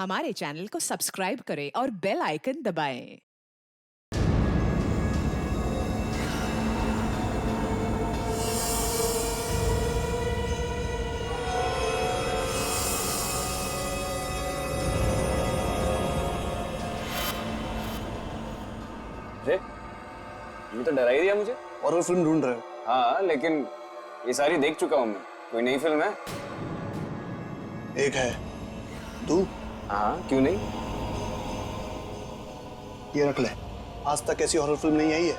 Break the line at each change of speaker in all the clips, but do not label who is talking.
हमारे चैनल को सब्सक्राइब करें और बेल आइकन दबाएं।
अरे ये तो डरा ही दिया मुझे।
हॉरर फिल्म ढूंढ रहे हो?
हाँ लेकिन ये सारी देख चुका हूँ मैं। कोई नई फिल्म है?
एक है, तू?
हाँ क्यों नहीं।
ये रख ले, आज तक ऐसी हॉरर फिल्म नहीं आई है।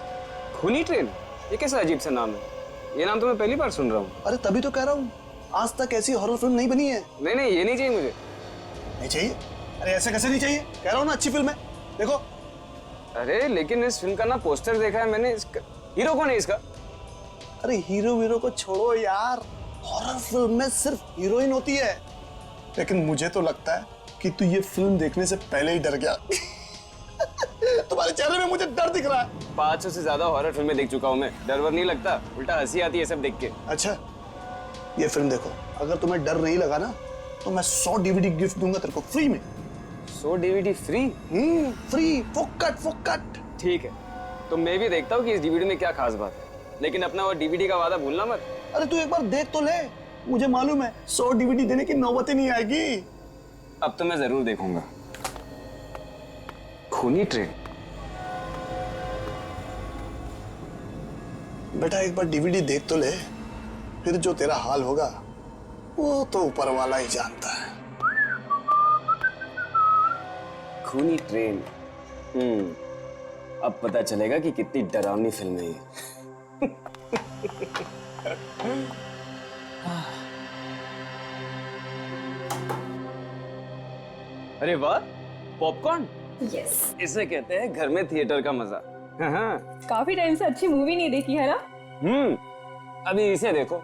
खूनी ट्रेन, ये कैसा अजीब सा नाम है। ये नाम तो मैं पहली बार सुन रहा हूँ।
अरे तभी तो कह रहा हूँ, आज तक ऐसी हॉरर फिल्म नहीं बनी है।
नहीं नहीं ये नहीं चाहिए मुझे।
नहीं चाहिए? अरे ऐसे कैसे नहीं चाहिए? कह रहा हूँ ना अच्छी फिल्म है, देखो।
अरे लेकिन इस फिल्म का ना पोस्टर देखा है मैंने। इसका हीरो कौन है इसका?
अरे हीरो को छोड़ो यार, हॉरर फिल्म में सिर्फ हीरोइन होती है। लेकिन मुझे तो लगता है कि तू ये फिल्म देखने से पहले ही डर गया। तुम्हारे चेहरे में मुझे डर दिख रहा है।
500 से ज्यादा हॉरर फिल्में देख चुका हूँ मैं। डर वर नहीं लगता, उल्टा हंसी आती है सब देख के।
अच्छा ये फिल्म देखो, अगर तुम्हें डर नहीं लगा ना तो मैं 100 DVD गिफ्ट दूंगा तेरे को फ्री में।
100 DVD फ्री?
फ्री, फोकट।
ठीक है, तो मैं भी देखता हूँ कि इस DVD में क्या खास बात है। लेकिन अपना वो DVD का वादा भूलना मत।
अरे तू एक बार देख तो ले, मुझे मालूम है 100 DVD देने की नौबत ही नहीं आएगी।
अब तो मैं जरूर देखूंगा खूनी ट्रेन।
बेटा एक बार DVD देख तो ले, फिर जो तेरा हाल होगा वो तो ऊपर वाला ही जानता है।
खूनी ट्रेन। अब पता चलेगा कि कितनी डरावनी फिल्म है ये। अरे वाह, पॉपकॉर्न।
यस,
इसे कहते हैं घर में थिएटर का मजा। हाँ।
काफी टाइम से अच्छी मूवी नहीं देखी है ना।
अभी इसे देखो,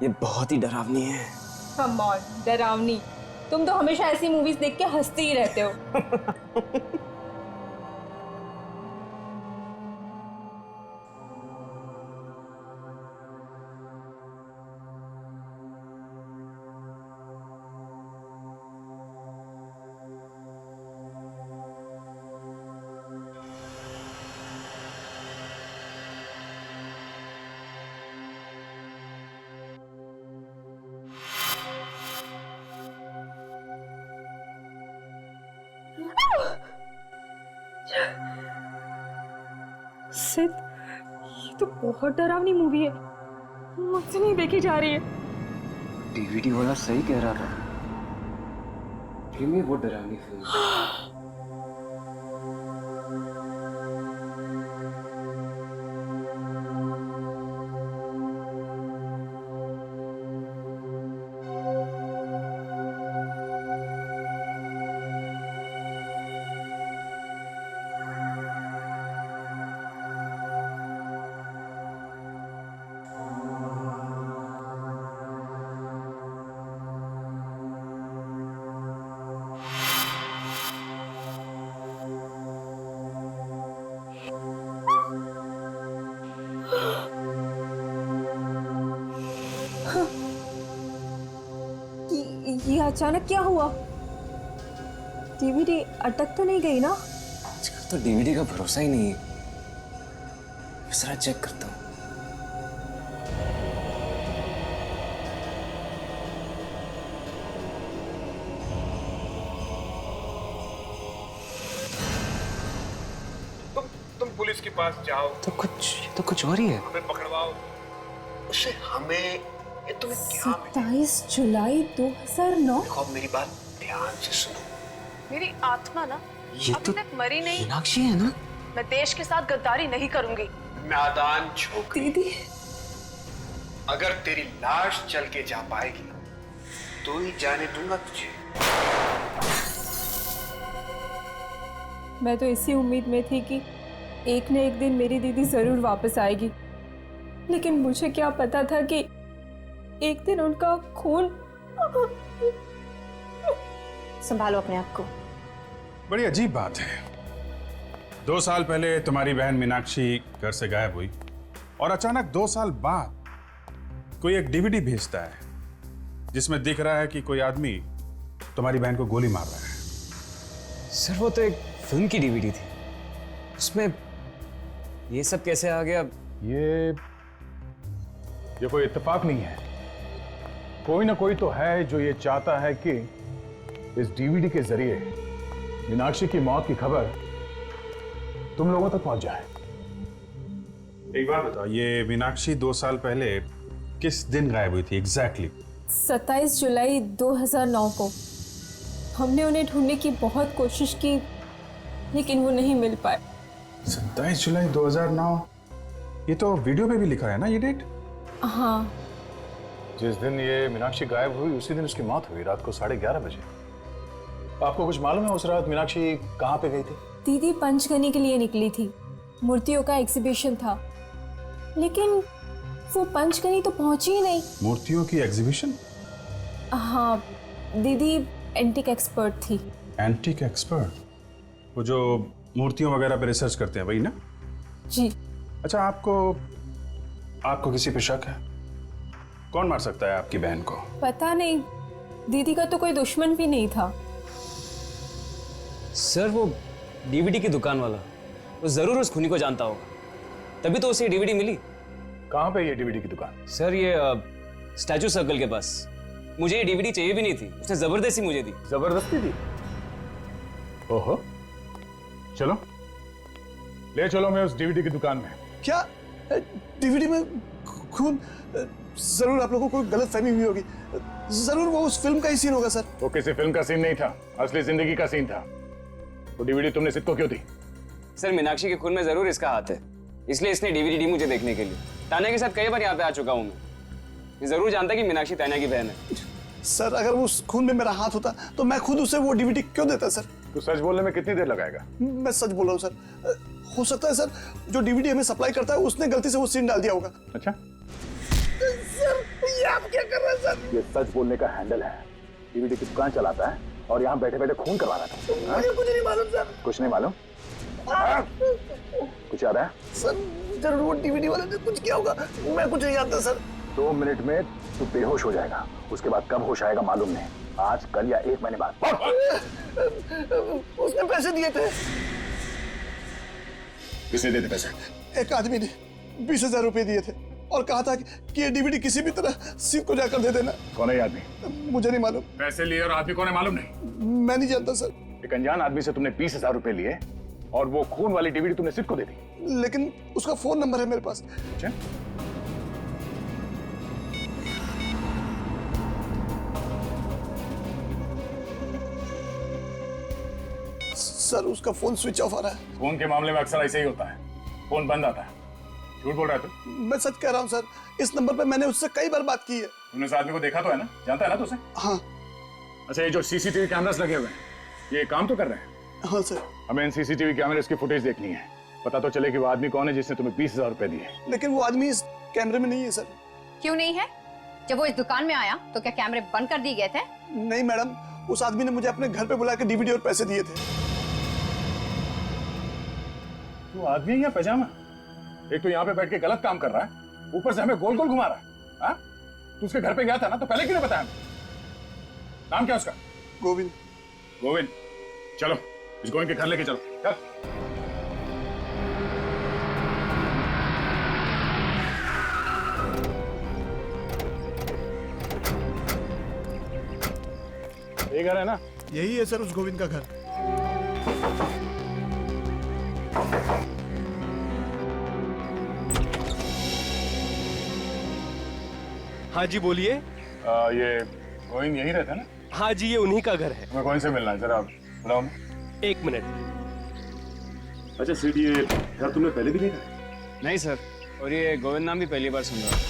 ये बहुत ही डरावनी है।
कम ऑन, डरावनी? तुम तो हमेशा ऐसी मूवीज देख के हंसते ही रहते हो। सिद्ध, ये तो बहुत डरावनी मूवी है, मुझसे नहीं देखी जा रही है।
DVD वाला सही कह रहा था, फिल्म ही बहुत डरावनी फिल्म है।
ये अचानक क्या हुआ? DVD अटक तो नहीं गई ना?
आजकल तो DVD का भरोसा ही नहीं है। जरा चेक करता हूँ।
तुम पुलिस के पास जाओ
तो कुछ और ही है।
हमें पकड़वाओ।
उसे हमें, ये तुम्हें क्या
27 जुलाई 2009।
देखो मेरी बात ध्यान से सुनो।
मेरी आत्मा ना
ये
अभी
तो
तक मरी नहीं।
मीनाक्षी है ना?
मैं देश के साथ गद्दारी नहीं करूंगी।
नादान छोकरी,
दीदी,
अगर तेरी लाश चल के जा पाएगी तो ही जाने दूंगा तुझे।
मैं तो इसी उम्मीद में थी कि एक न एक दिन मेरी दीदी जरूर वापस आएगी, लेकिन मुझे क्या पता था कि एक दिन उनका खून।
संभालो अपने आप को।
बड़ी अजीब बात है, 2 साल पहले तुम्हारी बहन मीनाक्षी घर से गायब हुई और अचानक 2 साल बाद कोई एक DVD भेजता है जिसमें दिख रहा है कि कोई आदमी तुम्हारी बहन को गोली मार रहा है।
सर वो तो एक फिल्म की डीवीडी थी, उसमें ये सब कैसे आ गया?
ये कोई इत्तेफाक नहीं है। कोई ना कोई तो है जो ये चाहता है कि इस डीवीडी के जरिए मीनाक्षी की मौत की खबर तुम लोगों तक पहुंच जाए। एक बात बताओ, ये मीनाक्षी 2 साल पहले किस दिन गायब हुई थी एग्जैक्टली?
27 जुलाई 2009 को। हमने उन्हें ढूंढने की बहुत कोशिश की, लेकिन वो नहीं मिल पाए।
27 जुलाई 2009? ये तो वीडियो पे भी लिखा है ना ये डेट?
हाँ।
जिस दिन ये मीनाक्षी गायब हुई उसी दिन उसकी मौत हुई, रात को 11:30 बजे। आपको कुछ मालूम है उस रात मीनाक्षी कहाँ पे गई थी?
दीदी पंचगनी के लिए निकली थी, मूर्तियों का एग्जीबिशन था, लेकिन वो पंचगनी तो पहुंची ही नहीं।
मूर्तियों की एग्जीबिशन?
हाँ, दीदी एंटिक एक्सपर्ट थी।
Antique expert? वो जो मूर्तियों वगैरह पे रिसर्च करते हैं, वही ना?
जी।
अच्छा, आपको किसी पे शक है? कौन मार सकता है आपकी बहन को?
पता नहीं, दीदी का तो कोई दुश्मन भी नहीं था।
सर वो डीवीडी की दुकान वाला, वो जरूर उस खूनी को जानता होगा, तभी तो उसे डीवीडी मिली।
कहाँ पे ये डीवीडी की दुकान?
सर ये स्टैचू सर्कल के पास। मुझे ये डीवीडी चाहिए भी नहीं थी, उसने जबरदस्ती मुझे दी।
जबरदस्ती दी? ओहो, चलो ले चलो मैं उस डीवीडी की दुकान में।
क्या डीवीडी में खून? जरूर आप लोगों को कोई गलतफहमी हुई होगी। जरूर वो उस फिल्म का ही सीन होगा सर।
वो किसी फिल्म का सीन नहीं था, असली जिंदगी का सीन था। तो डीवीडी तुमने सिद्ध को क्यों दी?
सर मीनाक्षी के खून में जरूर इसका हाथ है, इसलिए इसने डीवीडी दी मुझे देखने के लिए। तान्या के साथ कई बार यहाँ पे आ चुका हूँ मैं, ये जरूर जानता कि मीनाक्षी तान्या की बहन है।
सर अगर वो उस खून में मेरा हाथ होता तो मैं खुद उसे वो डीवीडी क्यों देता सर?
तो सच बोलने में कितनी देर लगाएगा?
मैं सच बोल रहा हूँ सर। हो सकता है सर जो डीवीडी हमें सप्लाई करता है उसने गलती से वो सीन डाल दिया होगा।
अच्छा,
सर ये आप क्या कर रहे हैं सर?
ये सच बोलने का हैंडल है। डीवीडी की दुकान चलाता है और यहाँ बैठे बैठे खून करवा रहा था।
मुझे कुछ नहीं मालूम सर।
कुछ नहीं मालूम? कुछ याद है?
सर जरूर वो डीवीडी वाले ने कुछ किया होगा, मैं कुछ नहीं जानता सर।
2 मिनट में तू बेहोश हो जाएगा, उसके बाद कब होश आएगा मालूम नहीं, आज, कल या 1 महीने बाद।
उसने पैसे दिए थे।
किसने दिए थे पैसे?
एक आदमी ने 20,000 रुपए दिए थे और कहा था कि ये डीवीडी किसी भी तरह सिद्ध को जाकर दे देना।
कौन है ये आदमी?
मुझे नहीं मालूम।
पैसे लिए और आदमी कौन है मालूम नहीं?
मैं नहीं जानता सर।
एक अनजान आदमी से तुमने 20,000 रुपए लिए और वो खून वाली डीवीडी तुमने सिद्ध को दे दी।
लेकिन उसका फोन नंबर है मेरे पास।
अच्छा?
सर उसका फोन स्विच ऑफ आ रहा है।
फोन के मामले में अक्सर ऐसे ही होता है, फोन बंद आता है। झूठ बोल रहा है तू?
मैं सच कह रहा हूँ सर, इस नंबर पे मैंने उससे कई बार बात की है।
तुमने उस आदमी को देखा तो है ना? जानता है ना तू उसे?
हाँ।
अच्छा, ये जो सीसीटीवी कैमरास लगे हुए हैं, ये काम तो कर रहे हैं?
हाँ सर।
हमें इन सीसीटीवी कैमरे की फुटेज देखनी है, पता तो चले कि वो आदमी कौन है जिसने तुम्हें 20,000 रुपए दिए।
लेकिन वो आदमी इस कैमरे में नहीं है सर।
क्यों नहीं है? जब वो इस दुकान में आया तो क्या कैमरे बंद कर दिए गए थे?
नहीं मैडम, उस आदमी ने मुझे अपने घर पे बुला के डीवीडी और पैसे दिए थे।
तू आदमी है या पैजामा? एक तो यहाँ पे बैठ के गलत काम कर रहा है, ऊपर से हमें गोल गोल घुमा रहा है। हाँ? तू उसके घर पे गया था ना, तो पहले क्यों नहीं बताया? नाम क्या उसका?
गोविंद।
गोविंद, चलो इस गोविंद के घर लेके चलो। चल। ये घर है ना?
यही है सर उस गोविंद का घर।
हाँ जी बोलिए।
ये गोविंद यही रहता है ना?
हाँ जी, ये उन्हीं का घर है।
हमें गोविंद से मिलना है, जरा बुलाओ।
1 मिनट।
अच्छा सीट, ये घर तुमने पहले भी देखा है?
नहीं सर, और ये गोविंद नाम भी पहली बार सुन रहा हूँ।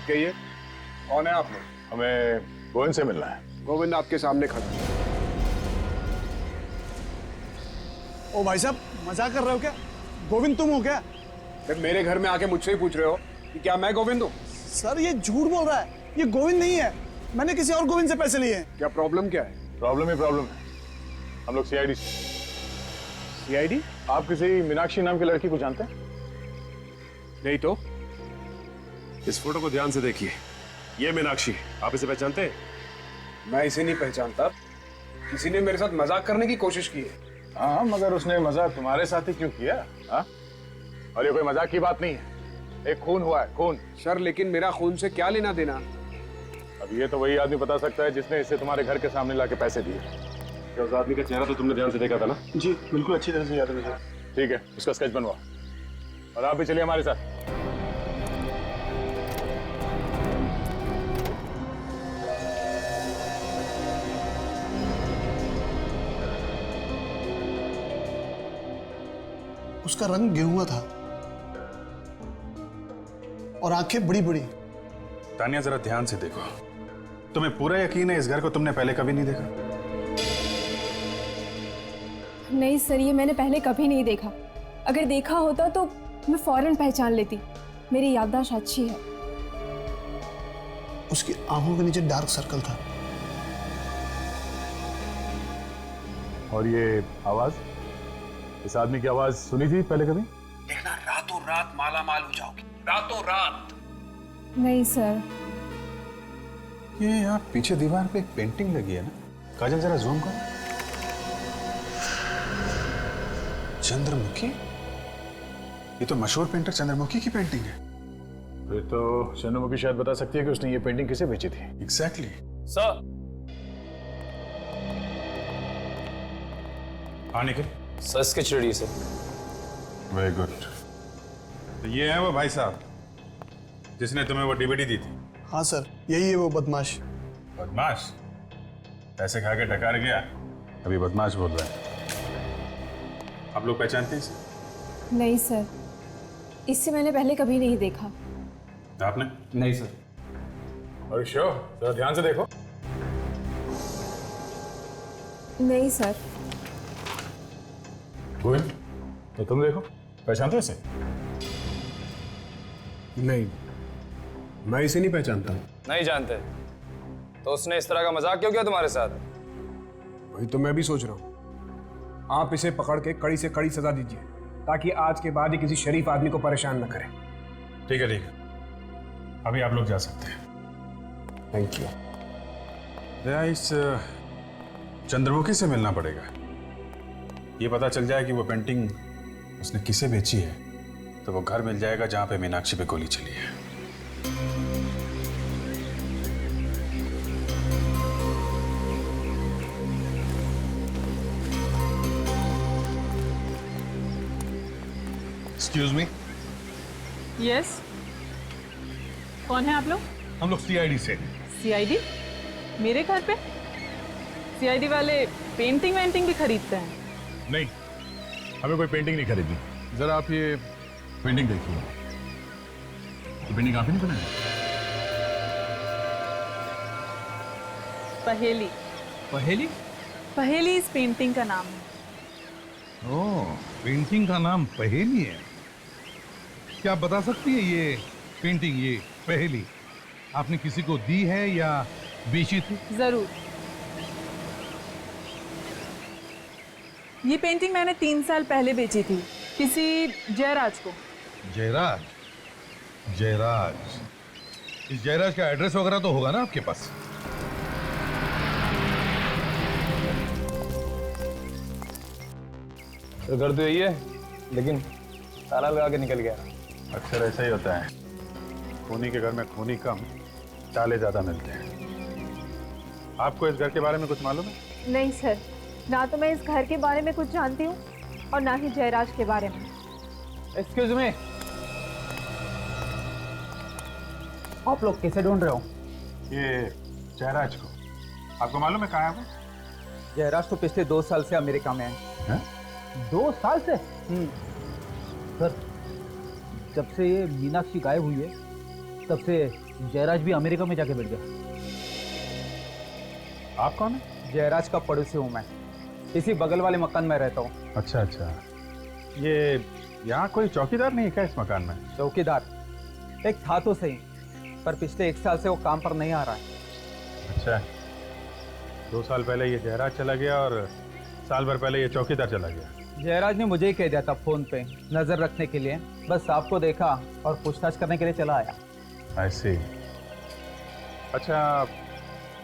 कहिए, कौन है आप लोग? हमें गोविंद से मिलना है।
गोविंद आपके सामने खड़ा है।
ओ भाई साहब, मजाक कर रहे हो क्या? गोविंद तुम हो क्या?
फिर मेरे घर में आके मुझसे ही पूछ रहे हो कि क्या मैं गोविंद हूँ?
सर ये झूठ बोल रहा है, ये गोविंद नहीं है। मैंने किसी और गोविंद से पैसे लिए हैं।
क्या प्रॉब्लम क्या है?
प्रॉब्लम ही प्रॉब्लम है। हम लोग सीआईडी से।
सीआईडी?
आप किसी मीनाक्षी नाम की लड़की को जानते हैं?
नहीं तो? इस फोटो को ध्यान से देखिए, ये मीनाक्षी, आप इसे पहचानते हैं? मैं इसे नहीं पहचानता। किसी ने मेरे साथ मजाक करने की कोशिश की है।
हाँ, मगर उसने मजाक तुम्हारे साथ ही क्यों किया? हाँ? और ये कोई मजाक की बात नहीं है, एक खून हुआ है, खून।
सर लेकिन मेरा खून से क्या लेना देना?
अब ये तो वही आदमी बता सकता है जिसने इसे तुम्हारे घर के सामने लाके पैसे दिए। क्या उस आदमी का चेहरा तो तुमने ध्यान से देखा था ना?
जी बिल्कुल, अच्छी तरह से याद है मुझे।
ठीक है, उसका स्केच बनवाओ और आप भी चलिए हमारे साथ।
उसका रंग गेहुआ था और आंखें बड़ी बड़ी।
तानिया जरा ध्यान से देखो, तुम्हें पूरा यकीन है इस घर को तुमने पहले कभी नहीं देखा?
नहीं सर, ये मैंने पहले कभी नहीं देखा। अगर देखा होता तो मैं फौरन पहचान लेती। मेरी याददाश्त अच्छी है।
उसकी आंखों के नीचे डार्क सर्कल था।
और ये आवाज, इस आदमी की आवाज सुनी थी पहले कभी?
देखना रातों रात माला माल हो जाओगी, रातों रात।
नहीं सर।
ये यहाँ पीछे दीवार पे एक पेंटिंग लगी है ना, काजल जरा जूम करो। चंद्रमुखी, ये तो मशहूर पेंटर चंद्रमुखी की पेंटिंग है।
फिर तो चंद्रमुखी शायद बता सकती है कि उसने ये पेंटिंग किसे बेची थी।
एग्जैक्टली।
सर
हाँ निखिल,
सर स्केच रेडी है सर।
Very good. तो ये है वो भाई साहब जिसने तुम्हें वो डीवीडी दी थी?
हाँ सर, यही है वो बदमाश।
बदमाश? पैसे खा के डकार गया, अभी बदमाश बोल रहा है। आप लोग पहचानते हैं इसे?
नहीं सर, इससे मैंने पहले कभी नहीं देखा।
आपने?
नहीं सर।
और श्योर, जरा ध्यान से देखो।
नहीं सर।
गोविंद, तो तुम देखो, पहचानते हो इसे?
नहीं, मैं इसे नहीं पहचानता।
नहीं जानते तो उसने इस तरह का मजाक क्यों किया तुम्हारे साथ?
वही तो मैं भी सोच रहा हूँ। आप इसे पकड़ के कड़ी से कड़ी सजा दीजिए ताकि आज के बाद ही किसी शरीफ आदमी को परेशान न करे।
ठीक है, अभी आप लोग जा सकते हैं।
Thank you.
दया, इस चंद्रमुखी से मिलना पड़ेगा। ये पता चल जाए कि वो पेंटिंग उसने किसे बेची है तो वो घर मिल जाएगा जहां पे मीनाक्षी पे गोली चली है।
Excuse me.
यस, कौन है आप लोग?
हम लोग सीआईडी से।
सीआईडी? मेरे घर पे? सीआईडी वाले पेंटिंग वेंटिंग भी खरीदते हैं?
नहीं, हमें कोई पेंटिंग नहीं खरीदी। जरा आप ये पेंटिंग देखिए। ये पेंटिंग आप ही ने बनाई?
पहेली।
पहेली?
पहेली इस पेंटिंग का नाम है।
ओह, पेंटिंग का नाम पहेली है। क्या आप बता सकती है ये पेंटिंग, ये पहेली आपने किसी को दी है या बेची थी?
जरूर। ये पेंटिंग मैंने 3 साल पहले बेची थी किसी जयराज को।
जयराज? जयराज, इस जयराज का एड्रेस वगैरह तो होगा ना आपके पास?
तो घर तो यही है, लेकिन ताला लगा के निकल गया।
अक्सर ऐसा ही होता है, खूनी के घर में खूनी कम, ताले ज्यादा मिलते हैं। आपको इस घर के बारे में कुछ मालूम है?
नहीं सर, ना तो मैं इस घर के बारे में कुछ जानती हूँ और ना ही जयराज के बारे में।
एक्सक्यूज मी, आप लोग कैसे ढूंढ रहे हो?
ये जयराज को आपको मालूम है कहाँ है वो?
जयराज तो पिछले 2 साल से अमेरिका में है।
2 साल से? सर, जब से ये मीनाक्षी गायब हुई है तब से जयराज भी अमेरिका में जाके बैठ गया।
आप कौन है?
जयराज का पड़ोसी हूँ मैं, इसी बगल वाले मकान में रहता हूँ।
अच्छा अच्छा, ये यहाँ कोई चौकीदार नहीं है क्या इस मकान में?
चौकीदार एक था तो सही, पर पिछले 1 साल से वो काम पर नहीं आ रहा है।
अच्छा, 2 साल पहले ये जयराज चला गया और साल भर पहले ये चौकीदार चला गया।
जयराज ने मुझे ही कह दिया था फोन पे नजर रखने के लिए, बस आपको देखा और पूछताछ करने के लिए चला आया।
I see। अच्छा,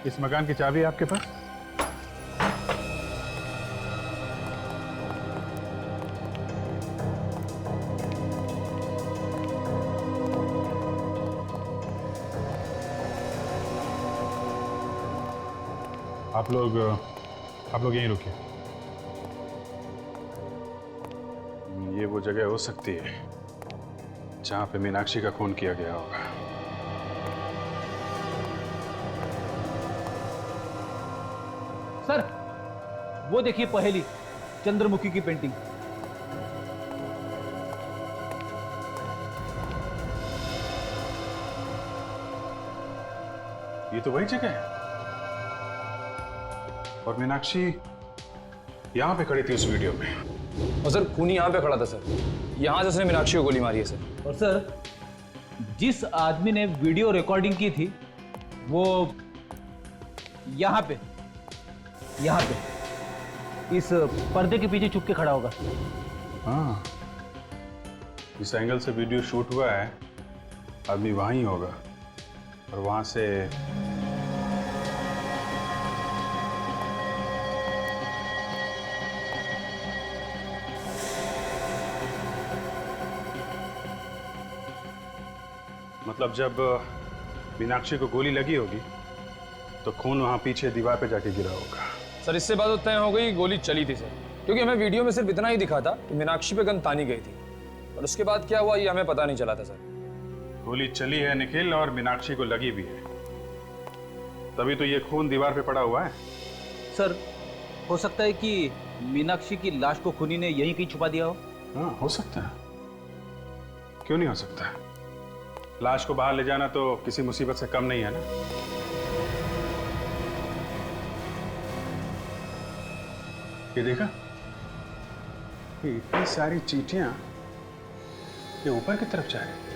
इस मकान की चाबी आपके पास? आप लोग यहीं रुकिए। ये वो जगह हो सकती है जहां पे मीनाक्षी का खून किया गया होगा।
सर, वो देखिए पहेली, चंद्रमुखी की पेंटिंग।
ये तो वही जगह है। और मीनाक्षी यहां पे खड़ी थी उस वीडियो में।
और सर खूनी यहाँ पे खड़ा था सर, यहाँ से उसने मीनाक्षी को गोली मारी है सर।
और सर, जिस आदमी ने वीडियो रिकॉर्डिंग की थी वो यहाँ पे इस पर्दे के पीछे छुप के खड़ा होगा।
हाँ, इस एंगल से वीडियो शूट हुआ है, आदमी वहां ही होगा। और वहां से मतलब जब मीनाक्षी को गोली लगी होगी तो खून वहां पीछे दीवार पे जाके गिरा होगा।
सर इससे बात तो तय हो गई, गोली चली थी सर, क्योंकि हमें वीडियो में सिर्फ इतना ही दिखा था कि मीनाक्षी पे गन तानी गई थी, और उसके बाद क्या हुआ ये हमें पता नहीं चला था सर।
गोली चली है निखिल, और मीनाक्षी को लगी भी है, तभी तो ये खून दीवार पे पड़ा हुआ है।
सर, हो सकता है कि मीनाक्षी की लाश को खूनी ने यहीं कहीं छुपा दिया हो।
हाँ, हो सकता है, क्यों नहीं हो सकता। लाश को बाहर ले जाना तो किसी मुसीबत से कम नहीं है ना। ये देखा, ये इतनी सारी चींटियां ये ऊपर की तरफ जा रही।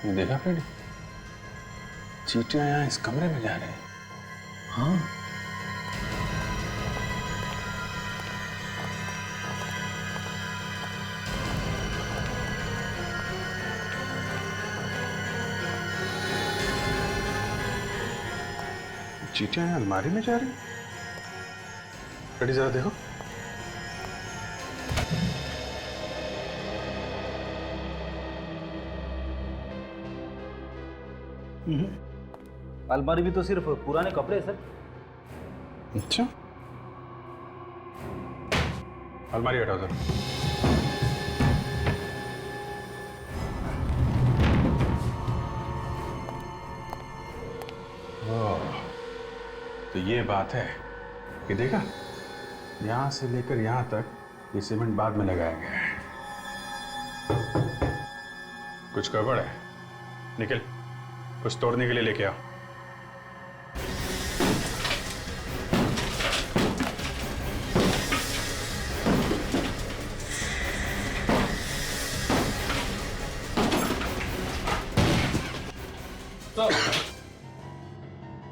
ये देखा फ्रेंड, चींटियां यहाँ इस कमरे में जा रहे हैं। हाँ, चींटियां यहाँ अलमारी में जा रही हैं। जरा देखो।
अलमारी भी तो सिर्फ पुराने कपड़े हैं सर।
अच्छा, अलमारी हटाओ सर। तो ये बात है कि देखा, यहां से लेकर यहां तक ये सीमेंट बाद में लगाया गया है। कुछ गड़बड़ है। निखिल, कुछ तोड़ने के लिए लेके आओ।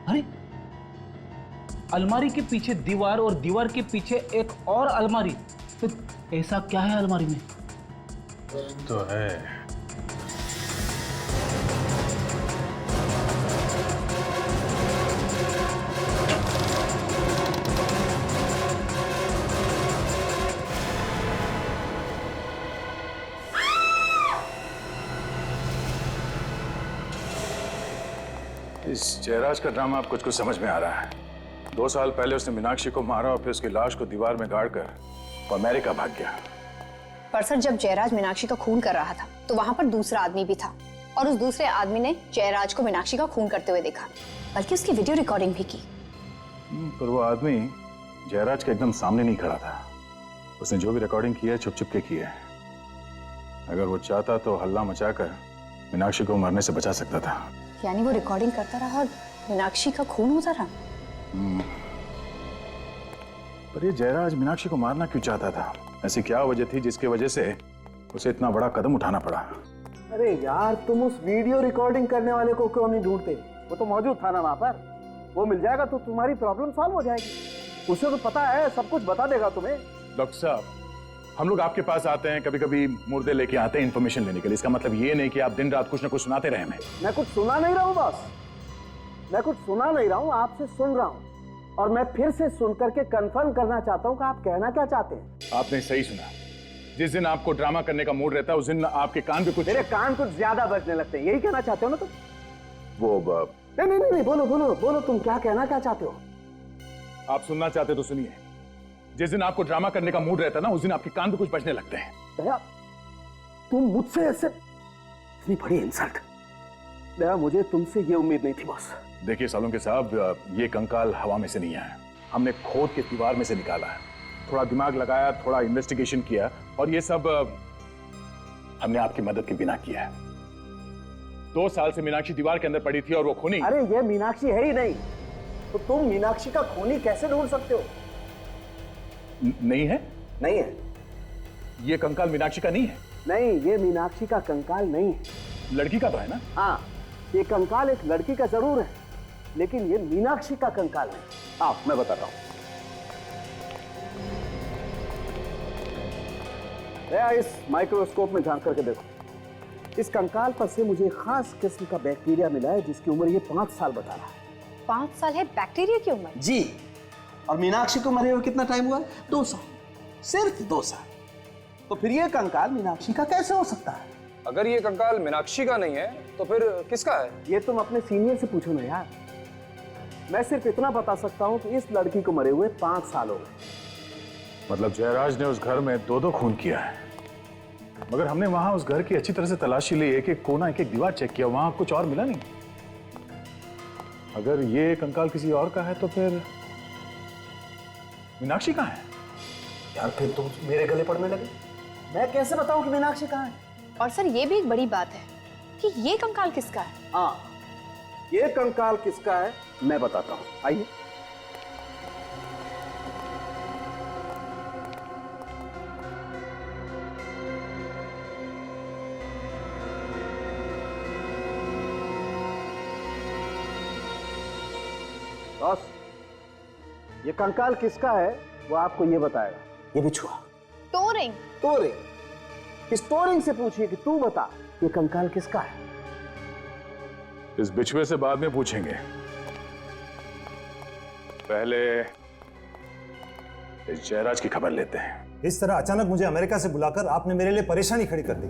अरे, अलमारी के पीछे दीवार और दीवार के पीछे एक और अलमारी, तो ऐसा क्या है अलमारी में?
तो है इस जयराज का ड्रामा अब कुछ समझ में आ रहा है। 2 साल पहले उसने मीनाक्षी को मारा और फिर उसकी लाश को दीवार में गाड़कर वो अमेरिका भाग गया।
पर सर, जब जयराज मीनाक्षी का खून कर रहा था तो वहां पर दूसरा आदमी भी था, और उस दूसरे आदमी ने जयराज को मीनाक्षी का खून करते हुए देखा, बल्कि उसकी वीडियो रिकॉर्डिंग भी की।
पर वो आदमी जयराज के एकदम सामने नहीं खड़ा था। उसने जो भी रिकॉर्डिंग की है छुप के की है। अगर वो चाहता तो हल्ला मचाकर मीनाक्षी को मरने से बचा सकता था।
यानी वो रिकॉर्डिंग करता रहा और मीनाक्षी का खून होता रहा।
पर ये जयराज मीनाक्षी को मारना क्यों चाहता था? ऐसी क्या वजह थी जिसकी वजह से उसे इतना बड़ा कदम उठाना पड़ा?
अरे यार, तुम उस वीडियो रिकॉर्डिंग करने वाले को क्यों नहीं ढूंढते? वो तो मौजूद था ना वहां पर। वो मिल जाएगा तो तुम्हारी प्रॉब्लम सॉल्व हो जाएगी। उसे तो पता है, सब कुछ बता देगा तुम्हें।
डॉक्टर साहब, हम लोग आपके पास आते हैं, कभी कभी मुर्दे लेके आते हैं इन्फॉर्मेशन लेने के लिए। इसका मतलब ये नहीं कि आप दिन रात कुछ ना कुछ सुनाते रहे हमें।
मैं कुछ सुना नहीं रहा हूँ बॉस, मैं कुछ सुना नहीं रहा हूँ, आपसे सुन रहा हूँ। और मैं फिर से सुन करके कंफर्म करना चाहता हूँ कि आप कहना क्या चाहते हैं।
आपने सही सुना। जिस दिन आपको ड्रामा करने का मूड रहता है उस दिन आपके कान पे कुछ,
मेरे कान कुछ ज्यादा बजने लगते हैं, यही कहना चाहते हो ना तुम?
वो
नहीं, बोलो तुम क्या कहना क्या चाहते हो?
आप सुनना चाहते तो सुनिए। जिस दिन आपको ड्रामा करने का मूड रहता है ना, उस दिन आपके कान पे कुछ बजने लगते हैं।
दया, तुम मुझसे ऐसे, इतनी बड़ी इंसल्ट। दया, मुझे तुमसे ये उम्मीद नहीं थी बॉस।
देखिए सालुंके साहब, ये कंकाल हवा में से नहीं आया, हमने खोद के दीवार में से निकाला है। थोड़ा दिमाग लगाया, थोड़ा इन्वेस्टिगेशन किया, और ये सब हमने आपकी मदद के बिना किया है। 2 साल से मीनाक्षी दीवार के अंदर पड़ी थी और वो खूनी।
अरे ये मीनाक्षी है ही नहीं, तो तुम मीनाक्षी का खूनी कैसे ढूंढ सकते हो?
नहीं है?
नहीं है।
ये कंकाल मीनाक्षी का नहीं है?
नहीं, ये मीनाक्षी का कंकाल नहीं है।
लड़की का तो है ना?
हाँ, ये कंकाल एक लड़की का जरूर है, लेकिन ये मीनाक्षी का कंकाल नहीं। आप, मैं बताता हूं। इस माइक्रोस्कोप में झांक करके देखो। इस कंकाल पर से मुझे खास किस्म का बैक्टीरिया मिला है, जिसकी उम्र ये 5 साल बता रहा है।
5 साल है बैक्टीरिया की उम्र?
जी। और मीनाक्षी को मरे हुए कितना टाइम हुआ? 2 साल, सिर्फ 2 साल। तो फिर ये कंकाल मीनाक्षी का कैसे हो सकता है?
अगर ये कंकाल मीनाक्षी का नहीं है तो फिर किसका है?
ये तुम अपने सीनियर से पूछो ना यार। मैं सिर्फ इतना बता सकता हूँ कि इस लड़की को मरे हुए 5 साल हो गए।
मतलब जयराज ने उस घर में 2-2 खून किया है, मगर हमने वहां उस घर की अच्छी तरह से तलाशी ली, एक एक कोना, एक एक दीवार चेक किया, वहां कुछ और मिला नहीं। अगर ये कंकाल किसी और का है तो फिर मीनाक्षी कहाँ है?
यार फिर तुम मेरे गले पड़ने लगे।
मैं कैसे बताऊं कि मीनाक्षी कहाँ है?
और सर ये भी एक बड़ी बात है कि ये कंकाल किसका है?
हाँ, ये कंकाल किसका है मैं बताता हूँ, आइए। बॉस, ये कंकाल किसका है वो आपको ये बताएगा। ये बिछुआ।
टोरिंग।
टोरिंग से पूछिए कि तू बता ये कंकाल किसका है।
इस बिछुए से बाद में पूछेंगे, पहले इस जयराज की खबर लेते हैं।
इस तरह अचानक मुझे अमेरिका से बुलाकर आपने मेरे लिए परेशानी खड़ी कर दी।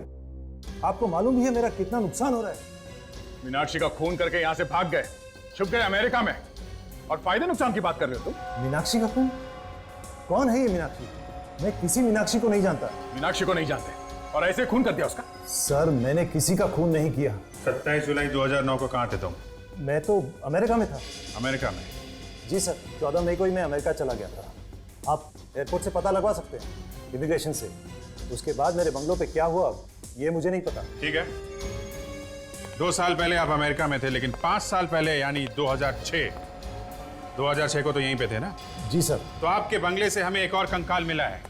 आपको मालूम ही है मेरा कितना नुकसान हो रहा है।
मीनाक्षी का खून करके यहाँ से भाग गए, छुप गए अमेरिका में, और फायदे नुकसान की बात कर रहे हो तुम?
मीनाक्षी का खून? कौन है ये मीनाक्षी? मैं किसी मीनाक्षी को नहीं जानता।
मीनाक्षी को नहीं जानते और ऐसे खून कर दिया उसका?
सर, मैंने किसी का खून नहीं किया।
27 जुलाई 2009 को कहाँ थे तुम?
मैं तो अमेरिका में था।
अमेरिका में?
जी सर, 14 मई को ही मैं अमेरिका चला गया था। आप एयरपोर्ट से पता लगवा सकते हैं, इमिग्रेशन से। उसके बाद मेरे बंगलों पे क्या हुआ ये मुझे नहीं पता।
ठीक है, 2 साल पहले आप अमेरिका में थे, लेकिन 5 साल पहले यानी 2006 को तो यहीं पे थे ना?
जी सर।
तो आपके बंगले से हमें एक और कंकाल मिला है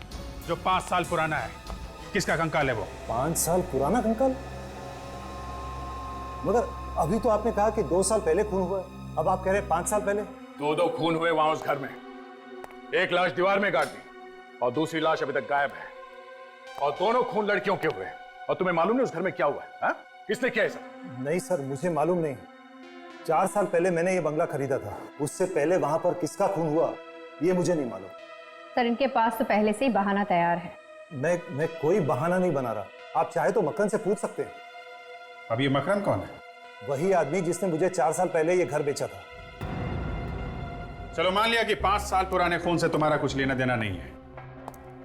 जो 5 साल पुराना है। किसका कंकाल है वो?
5 साल पुराना कंकाल? मगर अभी तो आपने कहा कि 2 साल पहले खून हुआ, अब आप कह रहे हैं 5 साल पहले।
2-2 खून हुए वहां उस घर में। एक लाश दीवार में गाड़ दी और दूसरी लाश अभी तक गायब है, और दोनों खून लड़कियों के हुए। और तुम्हें मालूम नहीं उस घर में क्या हुआ है? हा? किसने किया ऐसा?
नहीं सर, मुझे मालूम नहीं। 4 साल पहले मैंने ये बंगला खरीदा था, उससे पहले वहां पर किसका खून हुआ ये मुझे नहीं मालूम।
सर, इनके पास तो पहले से ही बहाना तैयार है।
मैं कोई बहाना नहीं बना रहा। आप चाहे तो मक्खन से पूछ सकते हैं।
अब ये मकरन कौन है?
वही आदमी जिसने मुझे 4 साल पहले ये घर बेचा था।
चलो मान लिया कि 5 साल पुराने खून से तुम्हारा कुछ लेना देना नहीं है,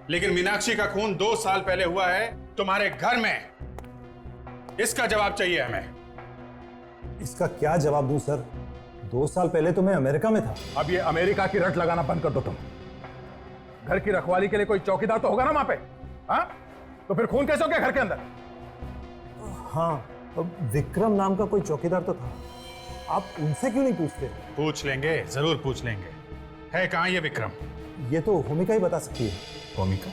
लेकिन मीनाक्षी का खून 2 साल पहले हुआ है तुम्हारे घर में। इसका जवाब चाहिए हमें।
इसका क्या जवाब दूं सर? 2 साल पहले तो मैं अमेरिका में था।
अब ये अमेरिका की रट लगाना बंद कर दो तुम। घर की रखवाली के लिए कोई चौकीदार तो होगा ना वहां पे? हाँ? तो फिर खून कैसे हो गया घर के अंदर?
हाँ, विक्रम नाम का कोई चौकीदार तो था। आप उनसे क्यों नहीं पूछते?
पूछ लेंगे, जरूर पूछ लेंगे। है कहाँ ये विक्रम?
ये तो होमिका ही बता सकती है।
होमिका?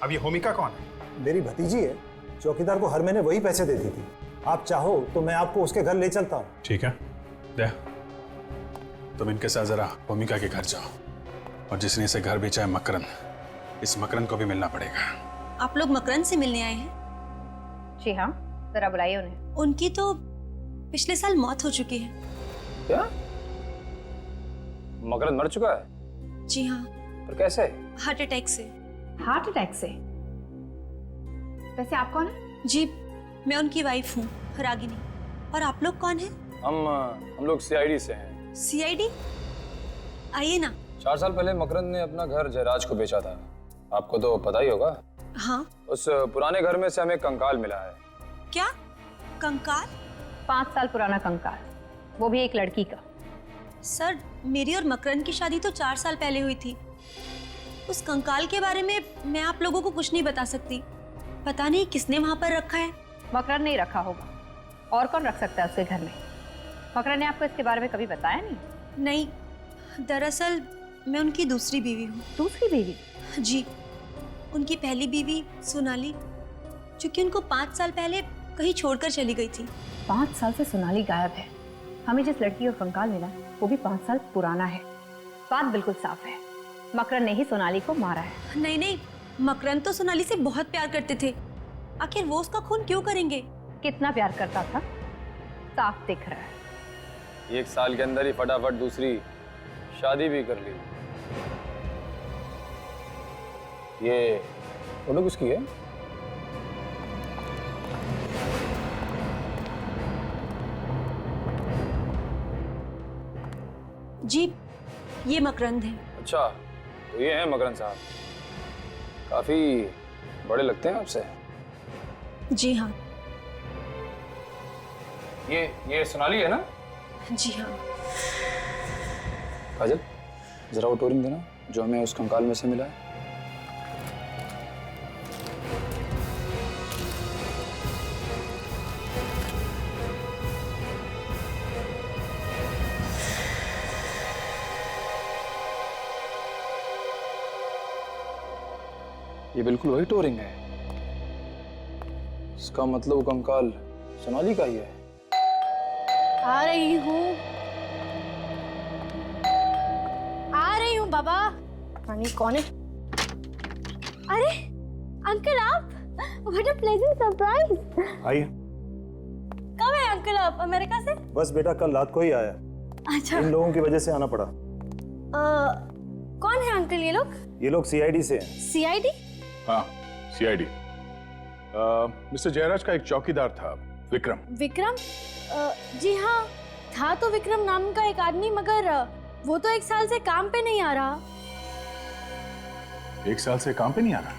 अब ये होमिका कौन है?
मेरी भतीजी है, चौकीदार को हर महीने वही पैसे देती थी। आप चाहो तो मैं आपको उसके घर ले चलता हूँ।
ठीक है, दे। तुम इनके साथ जरा भूमिका के घर जाओ, और जिसने इसे घर बेचा है मकरन, इस मकरन को भी मिलना पड़ेगा।
आप लोग मकरन से मिलने आए हैं?
जी हाँ, जरा बुलाइए उन्हें।
उनकी तो पिछले साल मौत हो चुकी है।
क्या? मकरन मर चुका है?
जी हाँ।
पर कैसे?
हार्ट अटैक से।
हार्ट अटैक से? वैसे आप कौन है?
जी, मैं उनकी वाइफ हूँ, रागिनी। और आप लोग कौन हैं?
हम लोग सीआईडी से हैं।
सीआईडी? आइए ना।
4 साल पहले मकरन ने अपना घर जयराज को बेचा था, आपको तो पता ही होगा।
हाँ।
उस पुराने घर में से हमें कंकाल मिला है।
क्या? कंकाल?
5 साल पुराना कंकाल, वो भी एक लड़की का।
सर, मेरी और मकरन की शादी तो 4 साल पहले हुई थी। उस कंकाल के बारे में मैं आप लोगों को कुछ नहीं बता सकती। पता नहीं किसने वहां पर रखा है।
मकरन नहीं रखा होगा, और कौन रख सकता है उसके घर में? मकरन ने आपको इसके बारे में कभी बताया नहीं?
नहीं, दरअसल मैं उनकी दूसरी बीवी हूँ।
दूसरी बीवी?
जी, उनकी पहली बीवी सोनाली, जो कि उनको 5 साल पहले कहीं छोड़कर चली गई थी।
5 साल से सोनाली गायब है। हमें जिस लड़की का कंकाल मिला वो भी 5 साल पुराना है। बात बिल्कुल साफ है, मकरन ने ही सोनाली को मारा है।
नहीं नहीं, मकरन तो सोनाली से बहुत प्यार करते थे। आखिर वो उसका खून क्यों करेंगे?
कितना प्यार करता था साफ दिख रहा है।
1 साल के अंदर ही फटाफट दूसरी शादी भी कर ली। ये फोटो किसकी है?
जी, ये मकरंद है।
अच्छा, तो ये हैं मकरन साहब। काफी बड़े लगते हैं आपसे।
जी हाँ।
ये सोनाली है ना?
जी हाँ।
काजल, जरा वो टोरिंग देना जो हमें उस कंकाल में से मिला है। ये बिल्कुल वही टोरिंग है। इसका मतलब वो कंकाल सोनाली का ही है।
आ रही हूँ बाबा। पानी कौन है? अरे अंकल आप, व्हाट अ प्लेजेंट सरप्राइज।
आइए।
कब है अंकल आप अमेरिका से?
बस बेटा कल रात को ही आया।
अच्छा।
इन लोगों की वजह से आना पड़ा।
कौन है अंकल ये लोग?
ये लोग सीआईडी से हैं।
सीआईडी?
हाँ, सीआईडी। मिस्टर जयराज का एक चौकीदार था, विक्रम।
विक्रम? जी हाँ, था तो विक्रम नाम का एक आदमी, मगर वो तो 1 साल से काम पे नहीं आ रहा।
1 साल से काम पे नहीं आ रहा?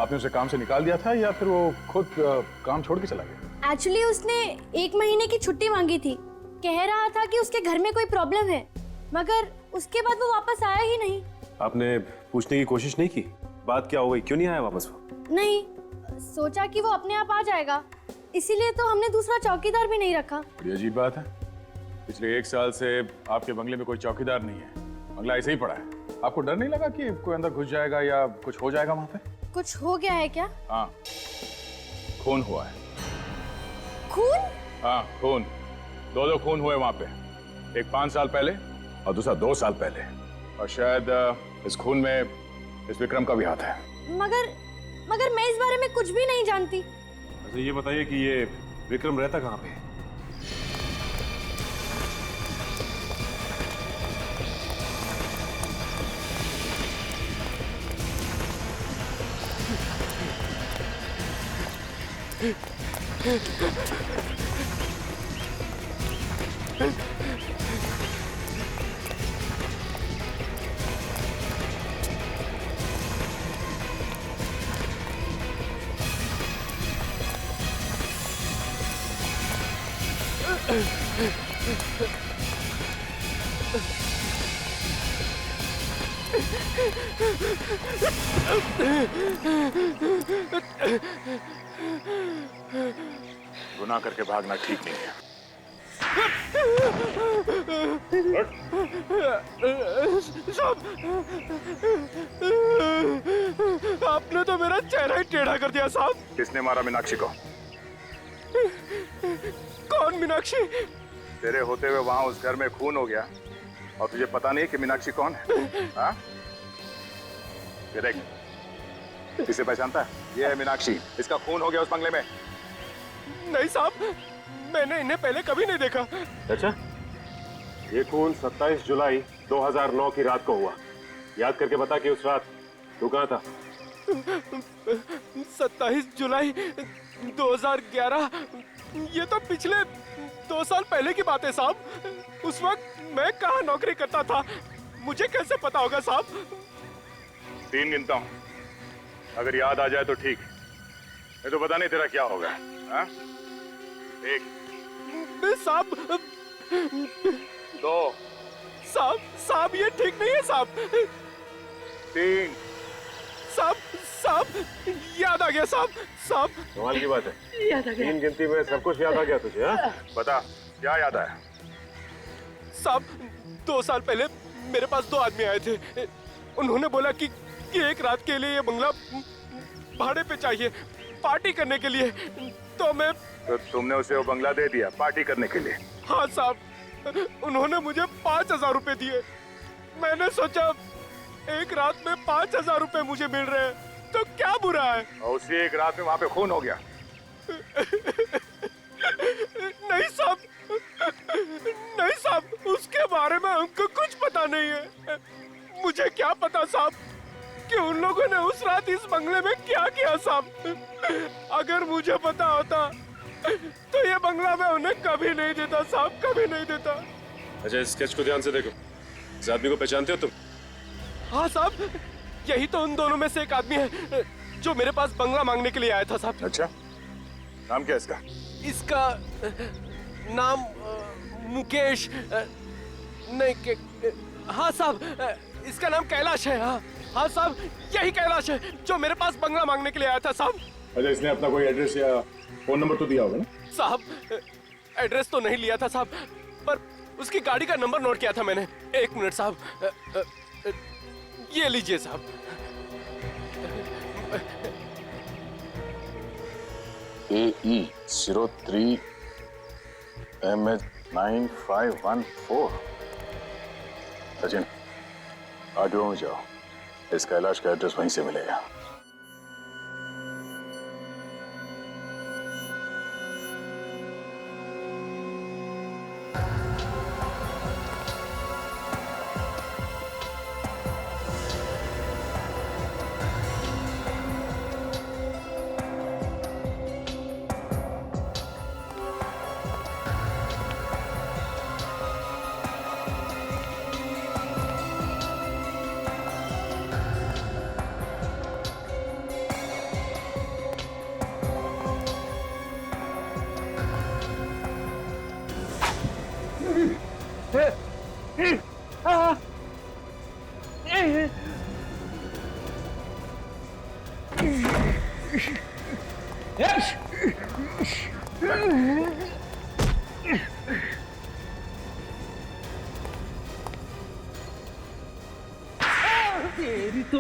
आपने उसे काम से निकाल दिया था या फिर वो खुद काम छोड़ के चला गया?
एक्चुअली उसने 1 महीने की छुट्टी मांगी थी। कह रहा था कि उसके घर में कोई प्रॉब्लम है, मगर उसके बाद वो वापस आया ही नहीं।
आपने पूछने की कोशिश नहीं की बात क्या हो गई, क्यों नहीं आया वापस वो?
नहीं, सोचा कि वो अपने आप आ जाएगा, इसीलिए तो हमने दूसरा चौकीदार भी नहीं रखा।
बड़ी अजीब बात है, पिछले 1 साल से आपके बंगले में कोई चौकीदार नहीं है, बंगला ऐसे ही पड़ा है। आपको डर नहीं लगा कि कोई अंदर घुस जाएगा या कुछ हो जाएगा वहां पे?
कुछ हो गया है क्या?
हाँ, खून हुआ है।
खून?
हाँ, खून। 2 खून हुए वहां पे, एक 5 साल पहले और दूसरा 2 साल पहले, और शायद इस खून में इस विक्रम का भी हाथ है।
मगर मैं इस बारे में कुछ भी नहीं जानती।
अच्छा ये बताइए कि ये विक्रम रहता कहाँ पे?
गुनाह करके भागना ठीक नहीं है।
साहब, आपने तो मेरा चेहरा ही टेढ़ा कर दिया साहब।
किसने मारा मीनाक्षी को?
कौन मीनाक्षी?
तेरे होते हुए वहां उस घर में खून हो गया और तुझे पता नहीं कि मीनाक्षी कौन है? हाँ? ये देख, किसे पहचानता है? ये है मीनाक्षी, इसका खून हो गया उस बंगले में।
नहीं साहब, मैंने इन्हें पहले कभी नहीं देखा।
अच्छा, ये खून 27 जुलाई 2009 की रात को हुआ। याद करके बता कि उस रात तू कहाँ था?
27 जुलाई 2011, ये तो पिछले 2 साल पहले की बात है साहब। उस वक्त मैं कहाँ नौकरी करता था, मुझे कैसे पता होगा साहब?
3 गिनता हूँ, अगर याद आ जाए तो ठीक, नहीं तो पता नहीं तेरा क्या होगा। हाँ? 1
साहब,
2
साहब ये ठीक नहीं है साहब।
3
साहब याद आ गया साहब।
कमाल की बात है,
याद आ गया।
3 गिनती में सब कुछ याद आ गया तुझे? हाँ?
बता क्या याद आया?
साहब 2 साल पहले मेरे पास 2 आदमी आए थे। उन्होंने बोला कि एक रात के लिए ये बंगला भाड़े पे चाहिए, पार्टी करने के लिए। तो मैं
तो तुमने उसे वो बंगला दे दिया पार्टी करने के लिए?
हाँ साहब, उन्होंने मुझे 5000 रुपए दिए। मैंने सोचा एक रात में 5000 रुपए मुझे मिल रहे हैं तो क्या बुरा है।
और उसी एक रात में वहां पे खून हो गया?
नहीं साहब, उसके बारे में हमको कुछ पता नहीं है। मुझे क्या पता साहब कि उन लोगों ने उस रात इस बंगले में क्या किया साहब। अगर मुझे पता होता तो ये बंगला मैं उन्हें कभी नहीं देता साहब, कभी नहीं देता।
अच्छा, इस स्केच को ध्यान से देखो, इस आदमी को पहचानते हो तुम?
हाँ साहब, यही तो उन दोनों में से एक आदमी है जो मेरे पास बंगला मांगने के लिए आया था साहब।
अच्छा, नाम क्या है इसका?
इसका नाम मुकेश नहीं, हाँ साहब, इसका नाम कैलाश है। हाँ साहब, यही कैलाश है जो मेरे पास बंगला मांगने के लिए आया था साहब।
अच्छा, इसने अपना कोई एड्रेस या फोन नंबर तो दिया होगा ना?
साहब एड्रेस तो नहीं लिया था साहब, पर उसकी गाड़ी का नंबर नोट किया था मैंने। 1 मिनट साहब, ये लीजिए साहब।
AE 03 MH 9514। सचिन, आगे जाओ, इस कैलाश का एड्रेस वहीं से मिलेगा।
तेरी तो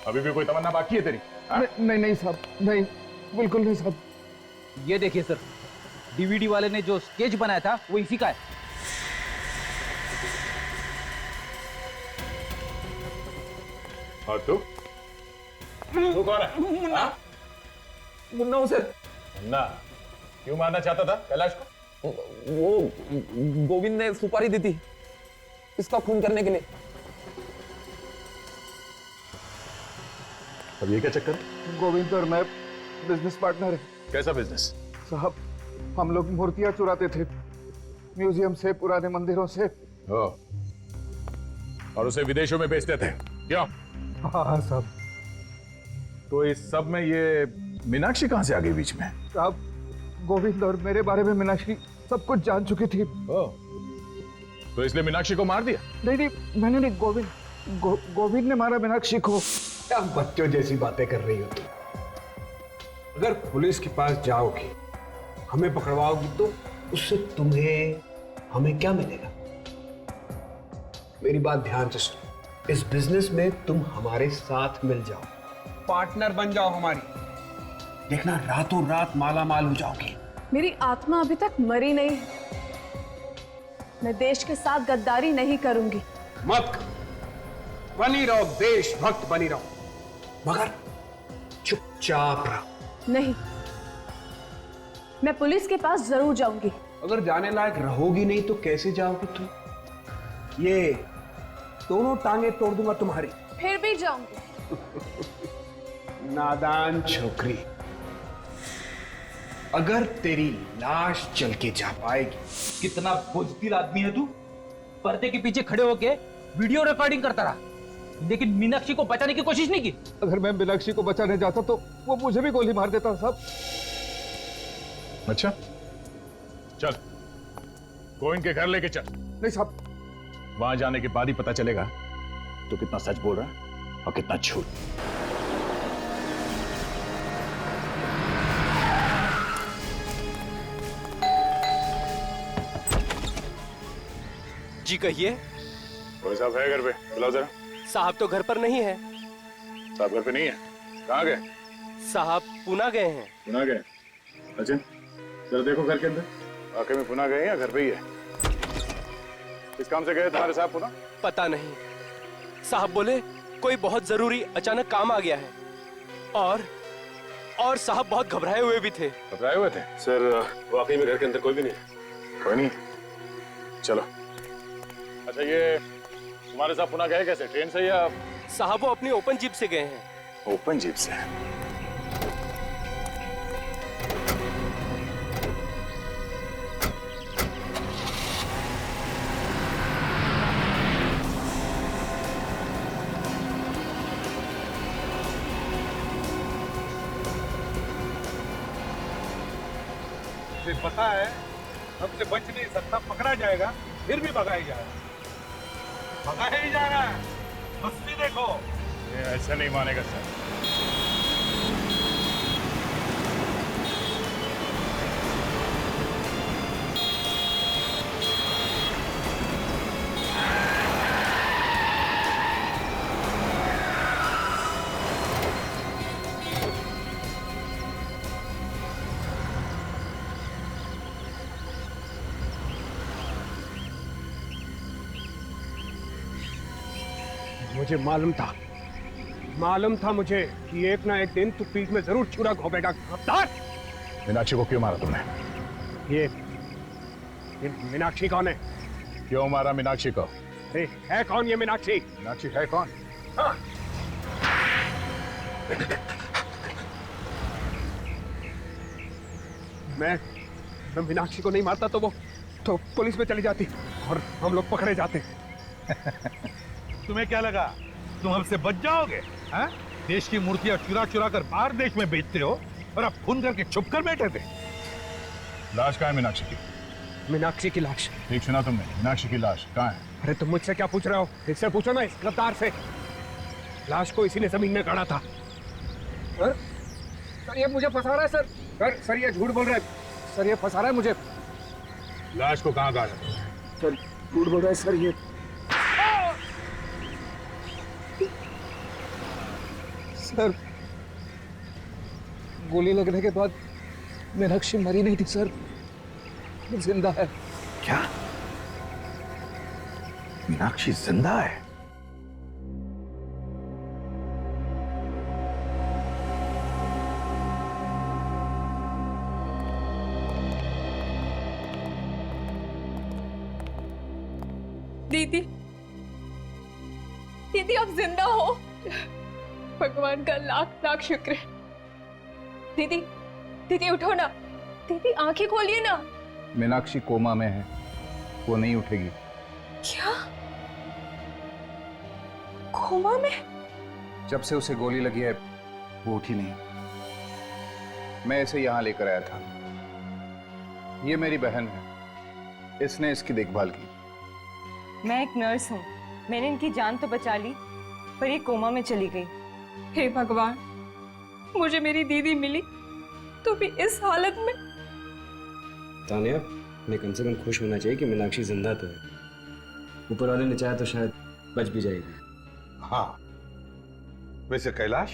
अभी भी कोई तमन्ना बाकी है तेरी?
नहीं साहब, नहीं, बिल्कुल नहीं साहब। ये देखिए सर, डीवीडी वाले ने जो स्केच बनाया था वो इसी का है।
और तू कौन है?
मुन्ना हूं सर।
मुन्ना, क्यों मारना चाहता था कैलाश को?
वो गोविंद ने सुपारी दी थी इसका खून करने के लिए।
अब ये क्या चक्कर है?
गोविंद और मैं बिजनेस पार्टनर है।
कैसा बिजनेस?
साहब, हम लोग मूर्तियां चुराते थे म्यूजियम से, पुराने मंदिरों से।
और उसे विदेशों में बेचते थे, क्यों?
हाँ साहब।
तो इस सब में ये मीनाक्षी कहां से आ गई बीच में?
साहब, गोविंद और मेरे बारे में मीनाक्षी सब कुछ जान चुकी थी।
तो इसलिए मीनाक्षी को मार दिया?
नहीं, मैंने नहीं, गोविंद ने मारा मीनाक्षी को।
क्या बच्चों जैसी बातें कर रही हो तुम? अगर पुलिस के पास जाओगी, हमें पकड़वाओगी, तो उससे तुम्हें हमें क्या मिलेगा? मेरी बात ध्यान से सुनो। इस बिजनेस में तुम हमारे साथ मिल जाओ, पार्टनर बन जाओ हमारी, देखना रातों रात माला माल हो जाओगी।
मेरी आत्मा अभी तक मरी नहीं है। मैं देश के साथ गद्दारी नहीं करूंगी।
मत करो। बनी रहो, देशभक्त बनी रहो, मगर चुपचाप रहो।
नहीं, मैं पुलिस के पास जरूर जाऊंगी।
अगर जाने लायक रहोगी नहीं तो कैसे जाओगी तुम? ये दोनों टांगे तोड़ दूंगा तुम्हारी।
फिर भी जाऊंगी।
नादान छोकरी, अगर तेरी लाश चल के जा पाएगी।
कितना बुज़दिल आदमी है तू। पर्दे के पीछे खड़े होके वीडियो रिकॉर्डिंग करता रहा, लेकिन मीनाक्षी को बचाने की कोशिश नहीं की।
अगर मैं मीनाक्षी को बचाने जाता तो वो मुझे भी गोली मार देता साहब।
अच्छा चल, गोविंद के घर लेके चल।
नहीं साहब,
वहां जाने के बाद ही पता चलेगा तो कितना सच बोल रहा है और कितना झूठ।
जी कहिए।
कोई साहब है घर पे? बुलाओ जरा।
साहब तो घर पर नहीं है।
साहब घर पे नहीं है? कहाँ गए?
साहब पुणे गए हैं।
पुणे गए? अच्छा जरा देखो घर के अंदर, वाकई में पुणे गए या घर पे ही है? किस काम से गए तुम्हारे साहब पुणे?
पता नहीं, साहब बोले कोई बहुत जरूरी अचानक काम आ गया है, और साहब बहुत घबराए हुए भी थे।
घबराए हुए थे?
सर वाकई में घर के अंदर कोई भी नहीं है।
कोई नहीं? चलो। अच्छा ये तुम्हारे साहब पुणे गए कैसे, ट्रेन से या?
साहब वो अपनी ओपन जीप से गए हैं।
ओपन जीप से?
पता है हमसे बच नहीं सकता, पकड़ा जाएगा फिर भी भगाया जाएगा, भगाया ही जा रहा है। मस्ती देखो।
ये ऐसा नहीं मानेगा सर।
मुझे मालूम था मुझे कि एक ना एक दिन तू पीठ में जरूर छुरा घोंपेगा। गद्दार!
मीनाक्षी को क्यों मारा तुमने?
ये मीनाक्षी कौन है?
क्यों मारा मीनाक्षी को?
है कौन ये मीनाक्षी?
मीनाक्षी है कौन?
हाँ। मैं मीनाक्षी को नहीं मारता तो पुलिस में चली जाती और हम लोग पकड़े जाते।
तुम्हें क्या लगा तुम हमसे बच जाओगे? हाँ? देश की मूर्तियां चुरा चुरा कर बाहर देश में बेचते हो और अब खून करके छुप कर बैठे थे।
लाश कहाँ है मीनाक्षी की?
मीनाक्षी की लाश?
ठीक सुना तुमने, मीनाक्षी की लाश कहाँ है?
अरे तुम मुझसे क्या पूछ रहे हो? इससे पूछो ना, इस गद्दार से। लाश को इसी ने जमीन में गाड़ा था। सर ये मुझे फंसा रहा है सर। सर ये झूठ बोल रहा है। सर ये फंसा रहा है मुझे।
लाश को कहाँ गाड़ा?
सर झूठ बोल रहा है सर ये। सर गोली लगने के बाद मीनाक्षी मरी नहीं थी सर, जिंदा है।
क्या? मीनाक्षी जिंदा है?
दीदी, दीदी आप जिंदा हो। भगवान का लाख लाख शुक्र है। दीदी, दीदी उठो ना। दीदी आंखें खोलिए ना।
मीनाक्षी कोमा में है, वो नहीं उठेगी।
क्या? कोमा में?
जब से उसे गोली लगी है वो उठी नहीं। मैं इसे यहाँ लेकर आया था। ये मेरी बहन है, इसने इसकी देखभाल की।
मैं एक नर्स हूँ, मैंने इनकी जान तो बचा ली, पर ये कोमा में चली गई।
हे भगवान, मुझे मेरी दीदी मिली, तो भी इस हालत में।
तानिया, मैं कम से कम खुश होना चाहिए कि मीनाक्षी जिंदा तो है। ऊपर वाले ने चाहा तो शायद बच भी जाएगी।
हाँ, वैसे कैलाश,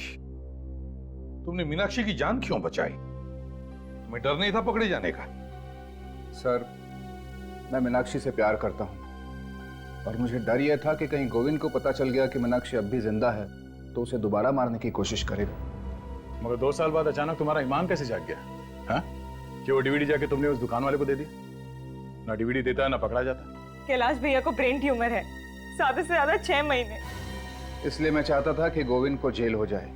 तुमने मीनाक्षी की जान क्यों बचाई? तुम्हें डर नहीं था पकड़े जाने का?
सर, मैं मीनाक्षी से प्यार करता हूँ और मुझे डर यह था कि कहीं गोविंद को पता चल गया कि मीनाक्षी अब भी जिंदा है तो उसे दोबारा मारने की कोशिश करेगा। मगर 2 साल बाद अचानक तुम्हारा ईमान कैसे जाग गया? हाँ? कि वो डीवीडी जाके तुमने उस दुकान वाले को दे दी? ना डीवीडी देता है ना पकड़ा जाता।
कैलाश भैया को ब्रेन ट्यूमर है, ज्यादा से ज्यादा 6 महीने।
इसलिए मैं चाहता था कि गोविंद को जेल हो जाए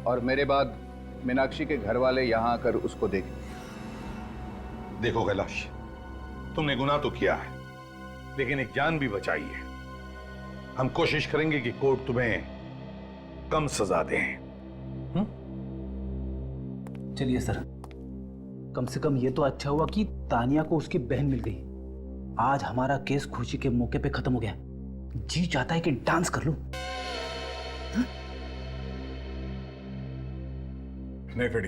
और मेरे बाद मीनाक्षी के घर वाले यहाँ आकर उसको देखें।
देखो कैलाश, तुमने गुनाह तो किया है, लेकिन एक जान भी बचाई है। हम कोशिश करेंगे कि कोर्ट तुम्हें कम सजा दे।
चलिए सर, कम से कम ये तो अच्छा हुआ कि तानिया को उसकी बहन मिल गई। आज हमारा केस खुशी के मौके पे खत्म हो गया। जी चाहता है कि डांस कर लूं।
नहीं फ्रेडी,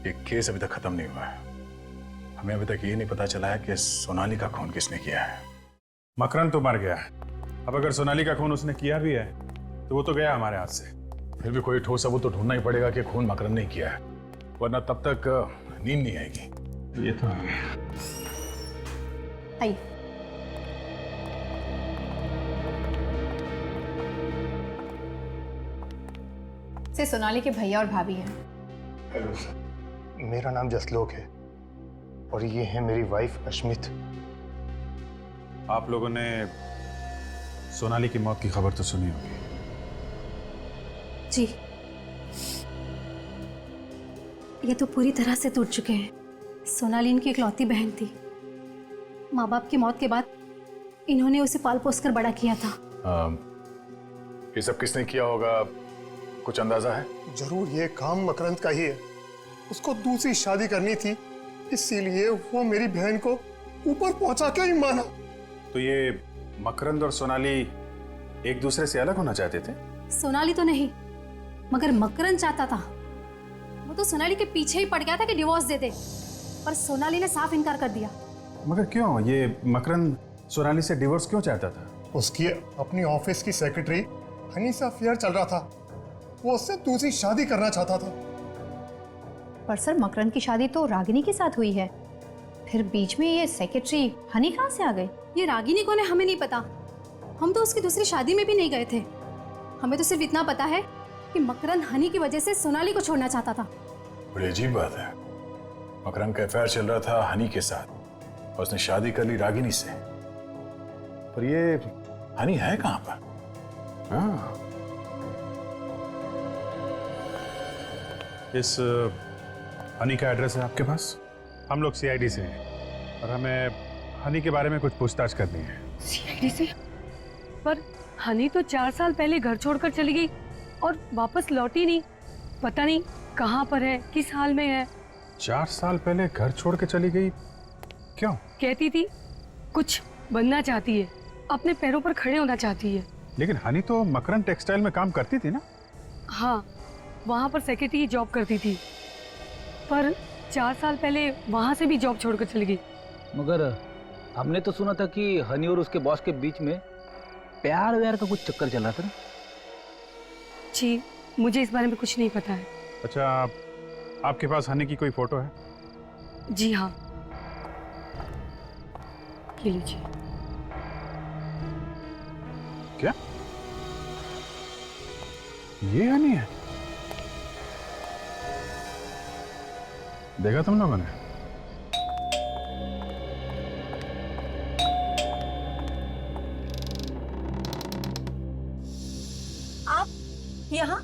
ये केस अभी तक खत्म नहीं हुआ है। हमें अभी तक ये नहीं पता चला है कि सोनाली का खून किसने किया है।
मकरन तो मर गया है, अब अगर सोनाली का खून उसने किया भी है तो वो तो गया हमारे हाथ से।
फिर भी कोई ठोस सबूत तो ढूंढना ही पड़ेगा कि खून मकरन ने किया है, वरना तब तक नींद नहीं आएगी।
ये तो
आइए। से सोनाली के भैया और भाभी हैं।
हेलो सर, मेरा नाम जसलोक है और ये है मेरी वाइफ अश्मित।
आप लोगों ने सोनाली की मौत की खबर तो सुनी होगी।
जी, ये तो पूरी तरह से टूट चुके हैं। सोनाली इनकी इकलौती बहन थी। माँ बाप की मौत के बाद इन्होंने उसे पाल पोस कर बड़ा किया था।
ये सब किसने किया होगा, कुछ अंदाजा है?
जरूर ये काम मकरंद का ही है। उसको दूसरी शादी करनी थी, इसीलिए वो मेरी बहन को ऊपर पहुंचा के ही माना।
तो ये मकरंद और सोनाली एक दूसरे से अलग होना चाहते थे?
सोनाली तो नहीं, मगर मकरंद चाहता था। वो तो सोनाली के पीछे ही पड़ गया था कि डिवोर्स दे दे, पर सोनाली ने साफ इनकार कर दिया।
मगर क्यों? ये मकरंद सोनाली से डिवोर्स क्यों चाहता था?
उसकी अपनी ऑफिस की सेक्रेटरी हनी से अफेयर चल रहा था, वो उससे दूसरी शादी करना चाहता था।
पर सर, मकरंद की शादी तो रागिनी के साथ हुई है, फिर बीच में ये सेक्रेटरी हनी कहाँ से आ गई?
ये रागिनी कौन है हमें नहीं पता। हम तो उसकी दूसरी शादी में भी नहीं गए थे। हमें तो सिर्फ इतना पता है कि मकरंद हनी की वजह से सोनाली को छोड़ना चाहता था।
बड़ी अजीब बात है, मकरंद का अफेयर चल रहा था हनी के साथ और उसने शादी कर ली रागिनी से। पर ये हनी है कहाँ पर? हाँ,
इस हनी का एड्रेस है आपके पास? हम लोग सीआईडी से हैं और हमें हनी के बारे में कुछ पूछताछ करनी है।
सीआईडी से? पर हनी तो 4 साल पहले घर छोड़कर चली गई और वापस लौटी नहीं। पता नहीं कहाँ पर है, किस हाल में है।
4 साल पहले घर छोड़ के चली गई? क्यों?
कहती थी कुछ बनना चाहती है, अपने पैरों पर खड़े होना चाहती है।
लेकिन हनी तो मकरंद टेक्सटाइल में काम करती थी ना?
हाँ, वहाँ पर सेक्रेटरी जॉब करती थी, पर 4 साल पहले वहाँ से भी जॉब छोड़कर चली गई।
मगर हमने तो सुना था कि हनी और उसके बॉस के बीच में प्यार व्यार का कुछ चक्कर चल रहा था ना?
जी, मुझे इस बारे में कुछ नहीं पता है।
अच्छा, आपके पास हनी की कोई फोटो है?
जी हाँ, ये लीजिए।
क्या ये हनी है? देखा तुम लोगों ने?
आप यहाँ?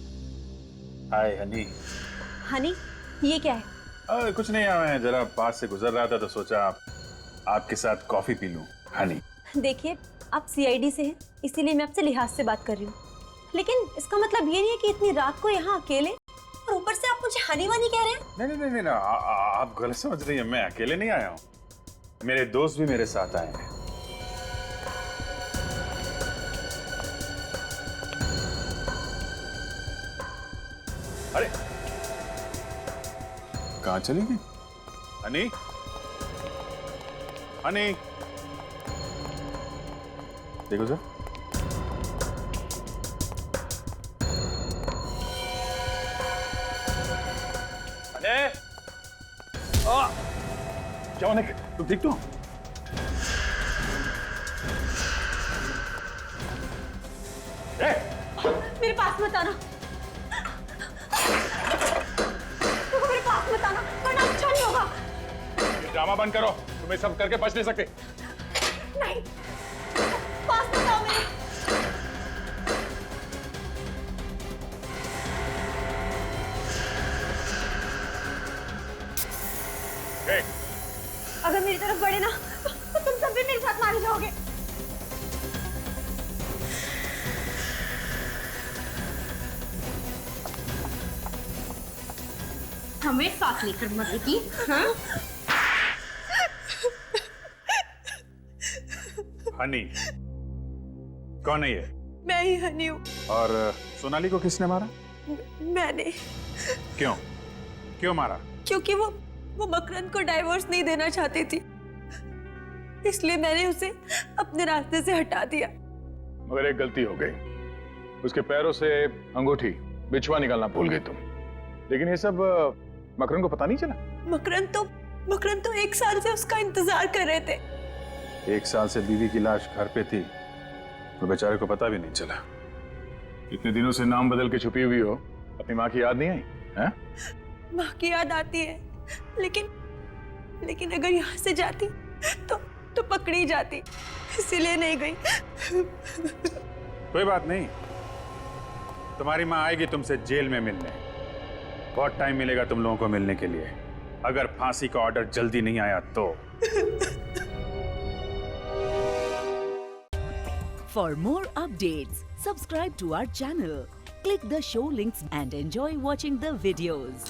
हाय हनी।
हनी, ये क्या है?
कुछ नहीं, मैं जरा पास से गुजर रहा था तो सोचा आपके साथ कॉफी पी लूं। हनी,
देखिए, आप सीआईडी से हैं, इसीलिए मैं आपसे लिहाज से बात कर रही हूँ। लेकिन इसका मतलब ये नहीं है कि इतनी रात को यहाँ अकेले, और ऊपर से आप मुझे हनी वानी कह रहे हैं।
नहीं, आप गलत समझ रही हैं। मैं अकेले नहीं आया हूँ, मेरे दोस्त भी मेरे साथ आए हैं। अरे कहाँ चली गई? हनी, हनी, देखो सर।
क्या होने? तुम ठीक तो?
मेरे पास मत आना, मेरे पास मत आना, वरना अच्छा नहीं होगा।
ये ड्रामा बंद करो, तुम्हें सब करके बच नहीं सकते।
नहीं, पास मत आओ मेरे। अगर मेरी तरफ बढ़े ना तो तुम सब भी मेरे साथ मारे जाओगे। हमें साथ लेकर मरेगी, हाँ?
हनी, कौन है ये?
मैं ही हनी हूँ।
और सोनाली को किसने मारा?
मैंने।
क्यों? क्यों मारा?
क्योंकि वो मकरंद को डाइवोर्स नहीं देना चाहती थी, इसलिए मैंने उसे अपने रास्ते से हटा दिया।
मगर एक गलती हो गई, उसके पैरों से अंगूठी बिछुआ निकालना भूल गई तुम। लेकिन ये सब मकरंद को पता नहीं चला?
मकरंद तो 1 साल से उसका इंतजार कर रहे थे।
1 साल से बीवी की लाश घर पे थी, तो बेचारे को पता भी नहीं चला।
इतने दिनों से नाम बदल के छुपी हुई हो, अपनी माँ की याद नहीं आई? हैं?
माँ की याद आती है, लेकिन अगर यहाँ से जाती तो पकड़ी जाती, इसीलिए नहीं गई।
कोई बात नहीं, तुम्हारी माँ आएगी तुमसे जेल में मिलने। बहुत टाइम मिलेगा तुम लोगों को मिलने के लिए, अगर फांसी का ऑर्डर जल्दी नहीं आया तो।
For more updates, subscribe to our channel, click the show links and enjoy watching the videos.